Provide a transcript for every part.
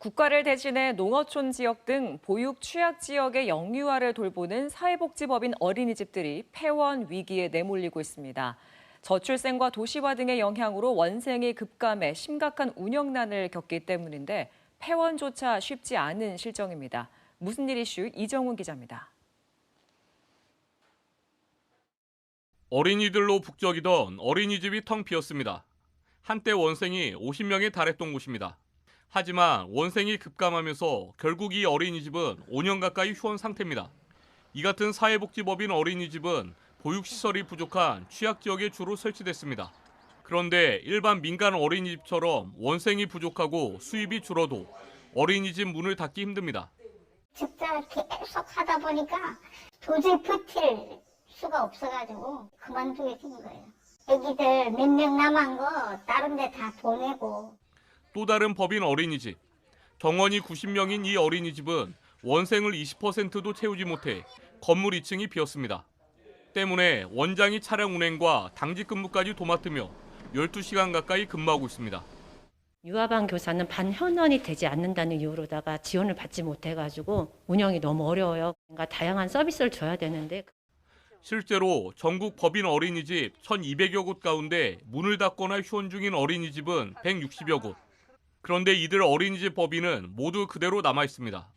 국가를 대신해 농어촌 지역 등 보육 취약 지역의 영유아를 돌보는 사회복지법인 어린이집들이 폐원 위기에 내몰리고 있습니다. 저출생과 도시화 등의 영향으로 원생이 급감해 심각한 운영난을 겪기 때문인데 폐원조차 쉽지 않은 실정입니다. 무슨 일 이슈 이정훈 기자입니다. 어린이들로 북적이던 어린이집이 텅 비었습니다. 한때 원생이 50명에 달했던 곳입니다. 하지만 원생이 급감하면서 결국 이 어린이집은 5년 가까이 휴원 상태입니다. 이 같은 사회복지법인 어린이집은 보육시설이 부족한 취약지역에 주로 설치됐습니다. 그런데 일반 민간 어린이집처럼 원생이 부족하고 수입이 줄어도 어린이집 문을 닫기 힘듭니다. 적자 계속 하다 보니까 도저히 버틸 수가 없어가지고 그만두게 된 거예요. 애기들 몇 명 남은 거 다른 데 다 보내고. 또 다른 법인 어린이집. 정원이 90명인 이 어린이집은 원생을 20%도 채우지 못해 건물 2층이 비었습니다. 때문에 원장이 차량 운행과 당직 근무까지 도맡으며 12시간 가까이 근무하고 있습니다. 유아반 교사는 반현원이 되지 않는다는 이유로다가 지원을 받지 못해가지고 운영이 너무 어려워요. 그러니까 다양한 서비스를 줘야 되는데. 실제로 전국 법인 어린이집 1,200여 곳 가운데 문을 닫거나 휴원 중인 어린이집은 160여 곳. 그런데 이들 어린이집 법인은 모두 그대로 남아 있습니다.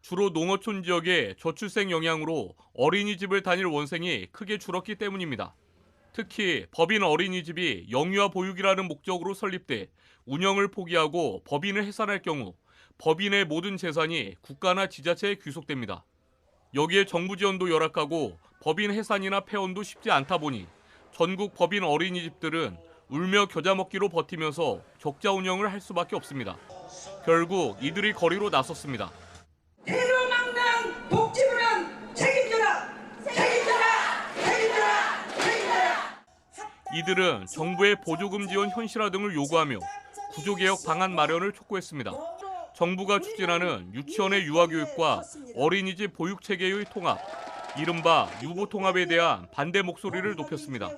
주로 농어촌 지역의 저출생 영향으로 어린이집을 다닐 원생이 크게 줄었기 때문입니다. 특히 법인 어린이집이 영유아 보육이라는 목적으로 설립돼 운영을 포기하고 법인을 해산할 경우 법인의 모든 재산이 국가나 지자체에 귀속됩니다. 여기에 정부 지원도 열악하고 법인 해산이나 폐원도 쉽지 않다 보니 전국 법인 어린이집들은 울며 겨자 먹기로 버티면서 적자 운영을 할 수밖에 없습니다. 결국 이들이 거리로 나섰습니다. 폐로 막는 복지부는 책임져라! 책임져라! 책임져라! 책임져라! 이들은 정부의 보조금 지원 현실화 등을 요구하며 구조개혁 방안 마련을 촉구했습니다. 정부가 추진하는 유치원의 유아교육과 어린이집 보육체계의 통합, 이른바 유보통합에 대한 반대 목소리를 높였습니다.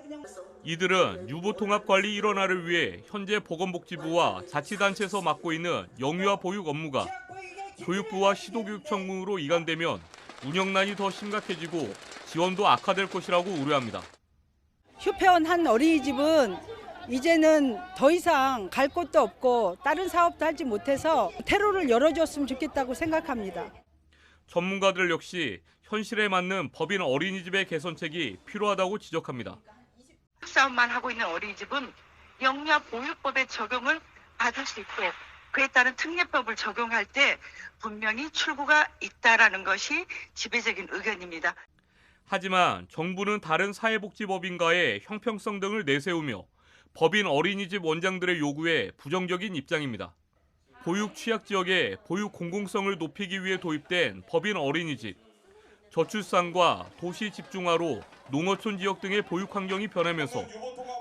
이들은 유보통합 관리 일원화를 위해 현재 보건복지부와 자치단체에서 맡고 있는 영유아 보육 업무가 교육부와 시도교육청으로 이관되면 운영난이 더 심각해지고 지원도 악화될 것이라고 우려합니다. 휴폐원한 어린이집은 이제는 더 이상 갈 곳도 없고 다른 사업도 하지 못해서 퇴로를 열어줬으면 좋겠다고 생각합니다. 전문가들 역시 현실에 맞는 법인 어린이집의 개선책이 필요하다고 지적합니다. 사업만 하고 있는 어린이집은 영유아 보육법의 적용을 받을 수 있고 그에 따른 특례법을 적용할 때 분명히 출구가 있다라는 것이 지배적인 의견입니다. 하지만 정부는 다른 사회복지법인과의 형평성 등을 내세우며 법인 어린이집 원장들의 요구에 부정적인 입장입니다. 보육 취약 지역의 보육 공공성을 높이기 위해 도입된 법인 어린이집. 저출산과 도시 집중화로 농어촌 지역 등의 보육 환경이 변하면서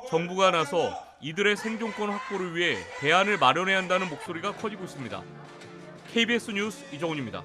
정부가 나서 이들의 생존권 확보를 위해 대안을 마련해야 한다는 목소리가 커지고 있습니다. KBS 뉴스 이정훈입니다.